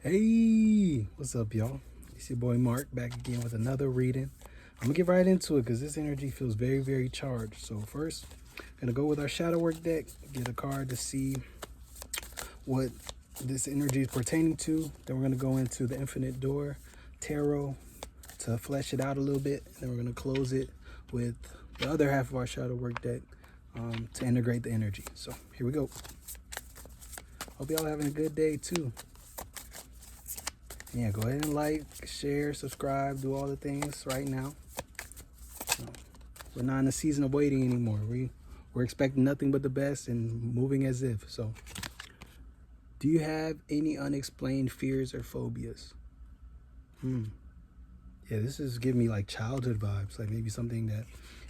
Hey, what's up, y'all? It's your boy Mark back again with another reading. I'm gonna get right into it because this energy feels very, very charged. So first, gonna go with our shadow work deck, get a card to see what this energy is pertaining to. Then we're gonna go into the Infinite Door Tarot to flesh it out a little bit. And then we're gonna close it with the other half of our shadow work deck to integrate the energy. So here we go. Hope y'all having a good day too. Yeah, go ahead and like, share, subscribe, do all the things right now. We're not in a season of waiting anymore. We're expecting nothing but the best and moving as if. So, do you have any unexplained fears or phobias? Yeah, this is giving me like childhood vibes, like maybe something that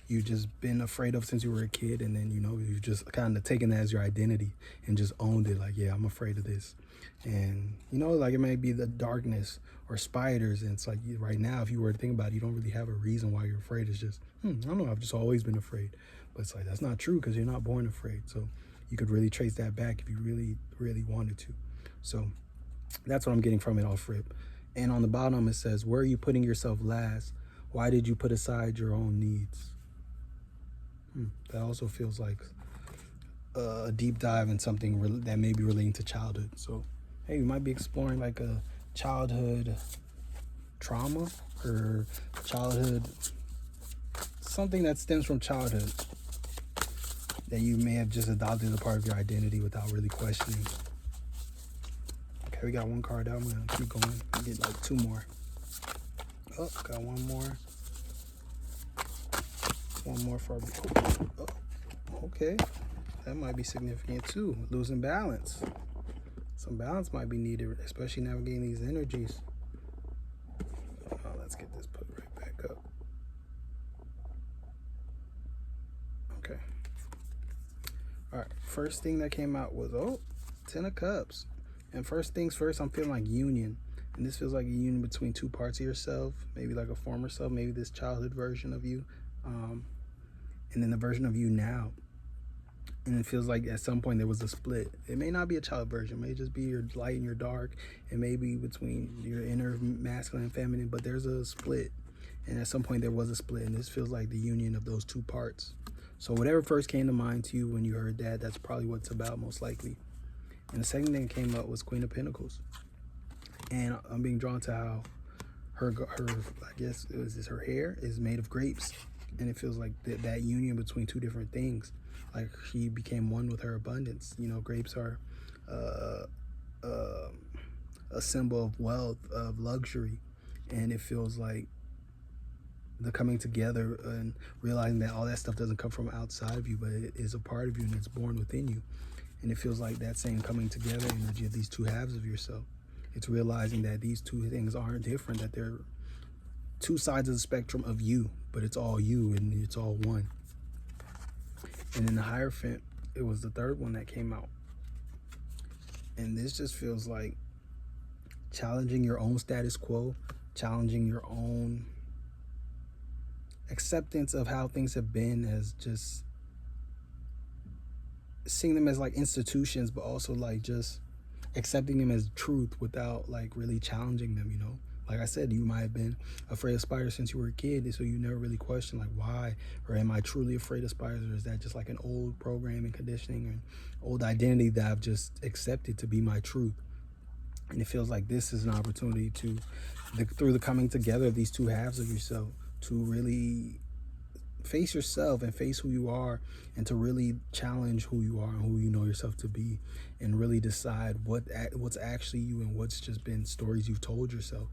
you've just been afraid of since you were a kid, and then you've just kind of taken that as your identity and just owned it. Like, yeah, I'm afraid of this, and like it may be the darkness or spiders, and it's like right now, if you were to think about it, you don't really have a reason why you're afraid. It's just, I don't know, I've just always been afraid, but it's like that's not true because you're not born afraid. So you could really trace that back if you really, really wanted to. So that's what I'm getting from it off rip. And on the bottom, it says, where are you putting yourself last? Why did you put aside your own needs? That also feels like a deep dive in something that may be relating to childhood. So, hey, we might be exploring like a childhood trauma or childhood, something that stems from childhood that you may have just adopted as a part of your identity without really questioning. Okay, we got one card out. I'm going to keep going and get like two more. Oh, got one more. One more for oh, okay. That might be significant too. Losing balance. Some balance might be needed, especially navigating these energies. Let's get this put right back up. Okay. All right. First thing that came out was, Ten of Cups. And first things first, I'm feeling like union. And this feels like a union between two parts of yourself, maybe like a former self, maybe this childhood version of you, and then the version of you now. And it feels like at some point there was a split. It may not be a child version, it may just be your light and your dark. It may be between your inner masculine and feminine, but there's a split. And at some point there was a split, and this feels like the union of those two parts. So whatever first came to mind to you when you heard that, that's probably what it's about most likely. And the second thing that came up was Queen of Pentacles. And I'm being drawn to how her I guess her hair is made of grapes. And it feels like that union between two different things. Like she became one with her abundance. Grapes are a symbol of wealth, of luxury. And it feels like the coming together and realizing that all that stuff doesn't come from outside of you, but it is a part of you and it's born within you. And it feels like that same coming together energy of these two halves of yourself. It's realizing that these two things aren't different, that they're two sides of the spectrum of you, but it's all you and it's all one. And in the Hierophant, it was the third one that came out. And this just feels like challenging your own status quo, challenging your own acceptance of how things have been, as just seeing them as like institutions, but also like just accepting them as truth without like really challenging them. Like I said, you might have been afraid of spiders since you were a kid, so you never really questioned like why, or am I truly afraid of spiders, or is that just like an old programming, conditioning, and old identity that I've just accepted to be my truth? And it feels like this is an opportunity to, through the coming together of these two halves of yourself, to really face yourself and face who you are, and to really challenge who you are and who you know yourself to be, and really decide what's actually you and what's just been stories you've told yourself.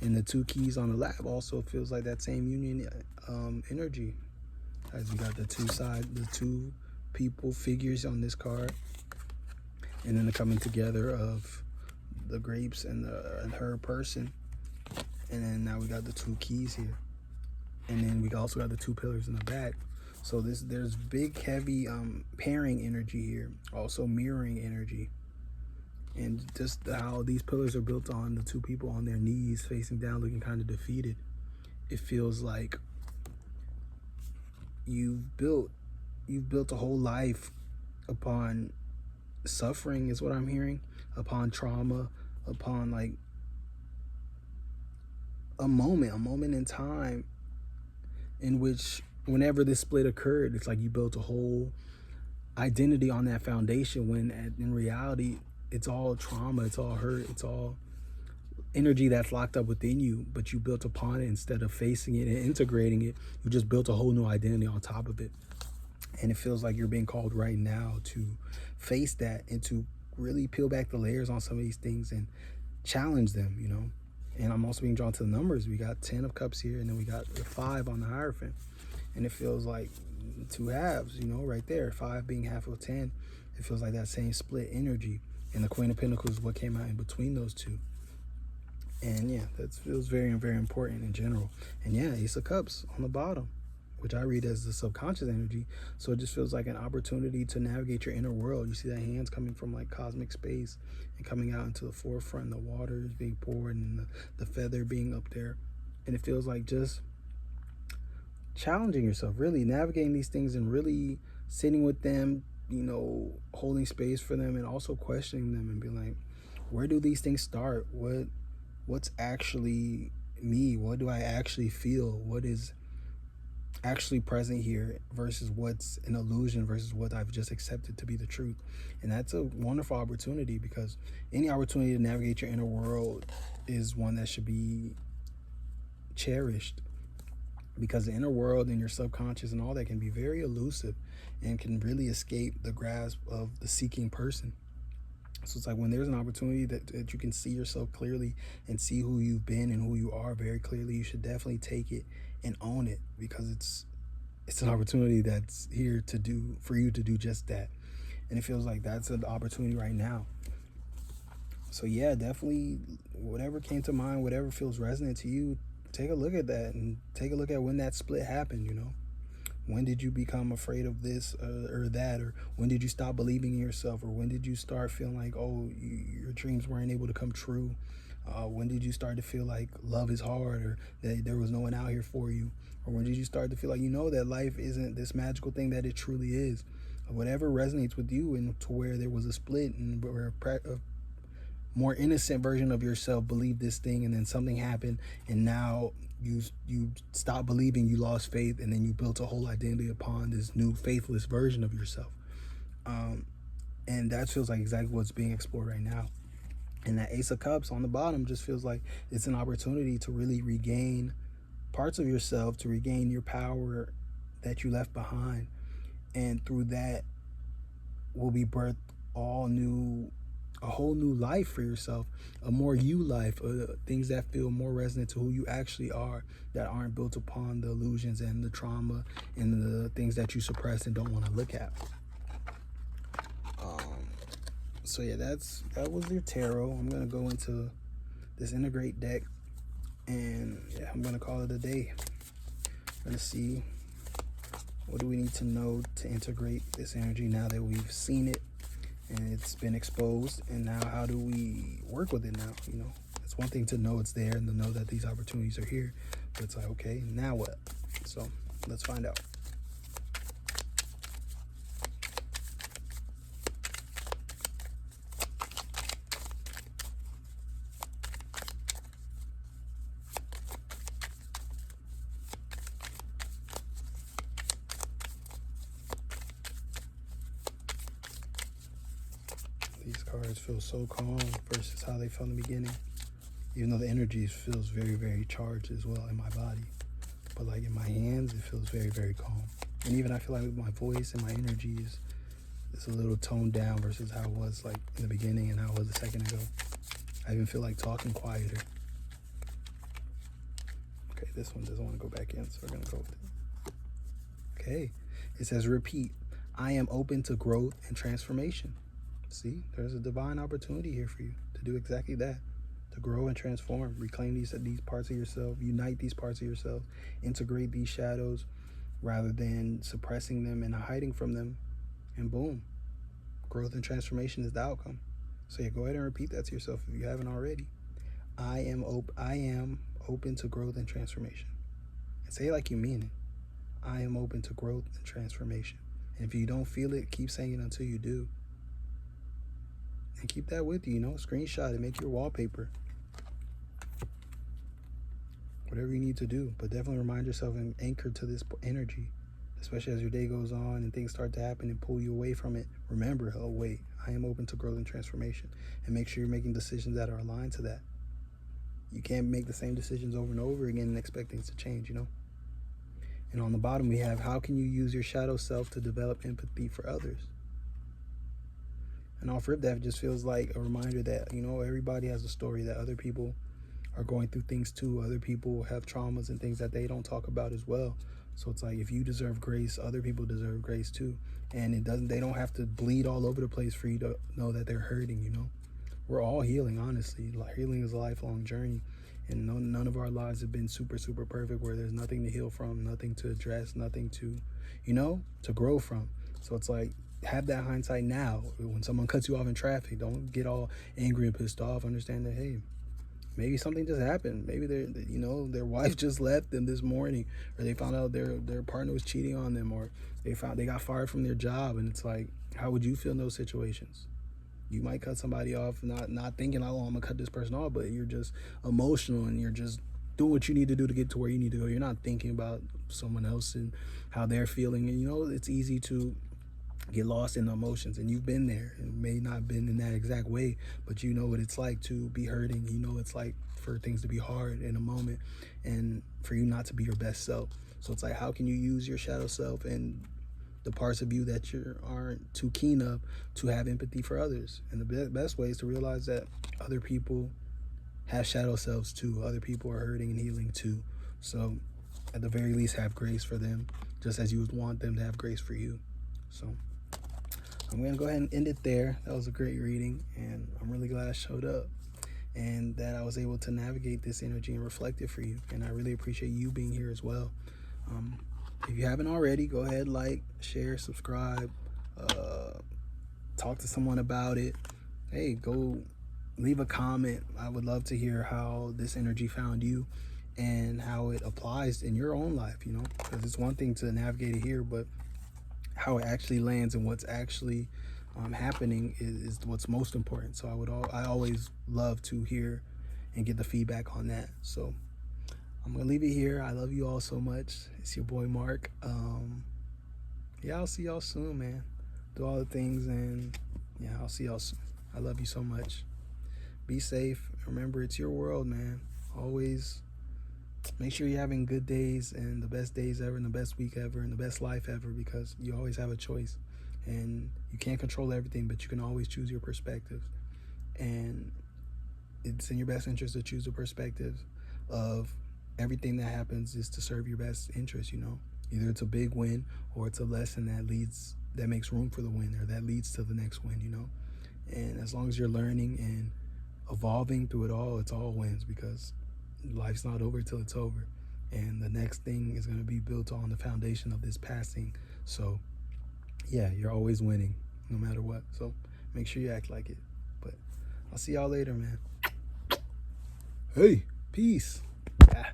And the two keys on the lap also feels like that same union energy, as you got the two people figures on this card, and then the coming together of the grapes and her person. And then now we got the two keys here, and then we also got the two pillars in the back. So there's big heavy pairing energy here, also mirroring energy, and just how these pillars are built on the two people on their knees facing down, looking kind of defeated. It feels like you've built a whole life upon suffering, is what I'm hearing, upon trauma, upon like a moment in time in which whenever this split occurred, it's like you built a whole identity on that foundation when in reality it's all trauma, it's all hurt, it's all energy that's locked up within you, but you built upon it. Instead of facing it and integrating it, you just built a whole new identity on top of it. And it feels like you're being called right now to face that and to really peel back the layers on some of these things and challenge them, you know. And I'm also being drawn to the numbers. We got 10 of cups here, and then we got the 5 on the Hierophant. And it feels like 2 halves, you know, right there. 5 being half of 10. It feels like that same split energy. And the Queen of Pentacles is what came out in between those two. And yeah, that feels very, very important in general. And yeah, Ace of Cups on the bottom, which I read as the subconscious energy. So it just feels like an opportunity to navigate your inner world. You see that hands coming from like cosmic space and coming out into the forefront. The water is being poured and the feather being up there. And it feels like just challenging yourself, really navigating these things and really sitting with them, you know, holding space for them and also questioning them and being like, where do these things start? What's actually me? What do I actually feel? What is actually present here versus what's an illusion versus what I've just accepted to be the truth? And that's a wonderful opportunity, because any opportunity to navigate your inner world is one that should be cherished, because the inner world and your subconscious and all that can be very elusive and can really escape the grasp of the seeking person. So it's like when there's an opportunity that you can see yourself clearly and see who you've been and who you are very clearly, you should definitely take it and own it, because it's an opportunity that's here to do for you to do just that. And it feels like that's an opportunity right now. So yeah, definitely whatever came to mind, whatever feels resonant to you, take a look at that and take a look at when that split happened, you know. When did you become afraid of this or that? Or when did you stop believing in yourself? Or when did you start feeling like, oh, your dreams weren't able to come true? When did you start to feel like love is hard, or that there was no one out here for you? Or when did you start to feel like, you know, that life isn't this magical thing that it truly is? Whatever resonates with you, and to where there was a split and where a more innocent version of yourself believed this thing, and then something happened, and now you stopped believing, you lost faith, and then you built a whole identity upon this new faithless version of yourself. And that feels like exactly what's being explored right now. And that Ace of Cups on the bottom just feels like it's an opportunity to really regain parts of yourself, to regain your power that you left behind. And through that will be birthed a whole new life for yourself, a more you life, things that feel more resonant to who you actually are, that aren't built upon the illusions and the trauma and the things that you suppress and don't want to look at. So yeah, that was your tarot. I'm gonna go into this integrate deck, and yeah, I'm gonna call it a day. I'm gonna see what do we need to know to integrate this energy now that we've seen it and it's been exposed, and now how do we work with it now? You know, it's one thing to know it's there and to know that these opportunities are here, but it's like, okay, now what? So let's find out. These cards feel so calm versus how they felt in the beginning. Even though the energy feels very, very charged as well in my body. But like in my hands, it feels very, very calm. And even I feel like my voice and my energy is a little toned down versus how it was like in the beginning and how it was a second ago. I even feel like talking quieter. Okay, this one doesn't want to go back in, so we're gonna go with it. Okay, it says repeat. I am open to growth and transformation. See, there's a divine opportunity here for you to do exactly that, to grow and transform, reclaim these parts of yourself, unite these parts of yourself, integrate these shadows rather than suppressing them and hiding from them, and boom, growth and transformation is the outcome. So yeah, go ahead and repeat that to yourself if you haven't already. I am open to growth and transformation. And say it like you mean it. I am open to growth and transformation. And if you don't feel it, keep saying it until you do. and keep that with you, you know, screenshot it, make your wallpaper, whatever you need to do. But definitely remind yourself and anchor to this energy, especially as your day goes on and things start to happen and pull you away from it. Remember, oh wait, I am open to growth and transformation, and make sure you're making decisions that are aligned to that. You can't make the same decisions over and over again and expect things to change, you know. And on the bottom we have, how can you use your shadow self to develop empathy for others? And off rip, that just feels like a reminder that, you know, everybody has a story, that other people are going through things too. Other people have traumas and things that they don't talk about as well. So it's like, if you deserve grace, other people deserve grace too. And they don't have to bleed all over the place for you to know that they're hurting, you know. We're all healing, honestly. Like, healing is a lifelong journey. And none of our lives have been super, super perfect, where there's nothing to heal from, nothing to address, nothing to, you know, to grow from. So it's like, have that hindsight now. When someone cuts you off in traffic, don't get all angry and pissed off. Understand that, hey, maybe something just happened. Maybe their wife just left them this morning, or they found out their partner was cheating on them, or they got fired from their job. And it's like, how would you feel in those situations? You might cut somebody off, not thinking, oh, I'm gonna cut this person off, but you're just emotional and you're just doing what you need to do to get to where you need to go. You're not thinking about someone else and how they're feeling. And you know, it's easy to get lost in the emotions, and you've been there. It may not have been in that exact way, but you know what it's like to be hurting. You know it's like for things to be hard in a moment, and for you not to be your best self. So it's like, how can you use your shadow self and the parts of you that you aren't too keen of to have empathy for others? And the best way is to realize that other people have shadow selves too. Other people are hurting and healing too. So at the very least, have grace for them, just as you would want them to have grace for you. So I'm going to go ahead and end it there. That was a great reading, and I'm really glad I showed up and that I was able to navigate this energy and reflect it for you. And I really appreciate you being here as well. If you haven't already, go ahead, like, share, subscribe, talk to someone about it. Hey, go leave a comment. I would love to hear how this energy found you and how it applies in your own life, you know, because it's one thing to navigate it here, but how it actually lands and what's actually happening is what's most important. So I always love to hear and get the feedback on that. So I'm gonna leave it here. I love you all so much. It's your boy Mark. Yeah, I'll see y'all soon, man. Do all the things, and yeah, I'll see y'all soon. I love you so much. Be safe. Remember, it's your world, man. Always make sure you're having good days and the best days ever and the best week ever and the best life ever, because you always have a choice, and you can't control everything, but you can always choose your perspective. And it's in your best interest to choose a perspective of everything that happens is to serve your best interest, you know. Either it's a big win or it's a lesson that makes room for the win, or that leads to the next win, you know. And as long as you're learning and evolving through it all, it's all wins, because life's not over till it's over, and the next thing is going to be built on the foundation of this passing. So yeah, you're always winning no matter what. So make sure you act like it. But I'll see y'all later, man. Hey, peace. Yeah.